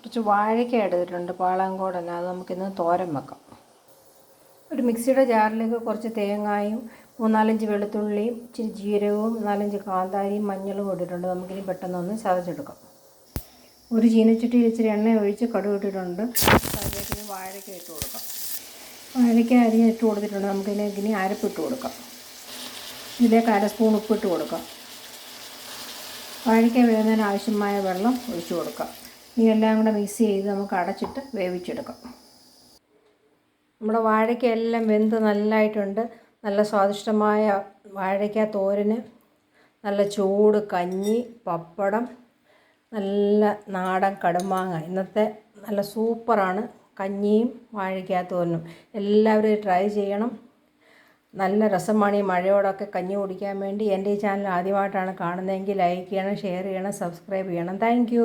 കുറച്ച് വാഴയ്ക്ക എടുത്തിട്ടുണ്ട്, പാളയംകോടൻ. അത് നമുക്കിന്ന് തോരൻ വെക്കാം. ഒരു മിക്സിയുടെ ജാറിലേക്ക് കുറച്ച് തേങ്ങായും 3-4 വെളുത്തുള്ളിയും ഇച്ചിരി ജീരകവും 4-5 കാന്താരിയും മഞ്ഞളും ഇട്ടിട്ടുണ്ട്. നമുക്കിനി പെട്ടെന്നൊന്ന് ചതച്ചെടുക്കാം. ഒരു ചീനച്ചട്ടിയിൽ ഇച്ചിരി എണ്ണ ഒഴിച്ച് കടുക് ഇട്ടിട്ടുണ്ട്. അതിലേക്ക് വാഴയ്ക്ക ഇട്ട് കൊടുക്കാം. വാഴയ്ക്ക അരിഞ്ഞിട്ട് കൊടുത്തിട്ടുണ്ട്. നമുക്കിതിലേക്ക് അരപ്പിട്ട് കൊടുക്കാം. ഇതിലേക്ക് 1 സ്പൂൺ ഉപ്പിട്ട് കൊടുക്കാം. വാഴയ്ക്ക വേകുന്നതിന് ആവശ്യമായ വെള്ളം ഒഴിച്ചു കൊടുക്കാം. ഇനി എല്ലാം കൂടെ മിക്സ് ചെയ്ത് നമുക്ക് അടച്ചിട്ട് വേവിച്ചെടുക്കാം. നമ്മുടെ വാഴയ്ക്ക എല്ലാം വെന്ത് നല്ലതായിട്ടുണ്ട്. നല്ല സ്വാദിഷ്ടമായ വാഴയ്ക്ക തോരന്, നല്ല ചൂട് കഞ്ഞി, പപ്പടം, നല്ല നാടൻ കടുമാങ്ങ. ഇന്നത്തെ നല്ല സൂപ്പറാണ് കഞ്ഞിയും വാഴയ്ക്ക തോരനും. എല്ലാവരും ട്രൈ ചെയ്യണം. നല്ല രസമാണ് ഈ മഴയോടൊക്കെ കഞ്ഞി കുടിക്കാൻ വേണ്ടി. എൻ്റെ ഈ ചാനൽ ആദ്യമായിട്ടാണ് കാണുന്നതെങ്കിൽ ലൈക്ക് ചെയ്യണം, ഷെയർ ചെയ്യണം, സബ്സ്ക്രൈബ് ചെയ്യണം. താങ്ക്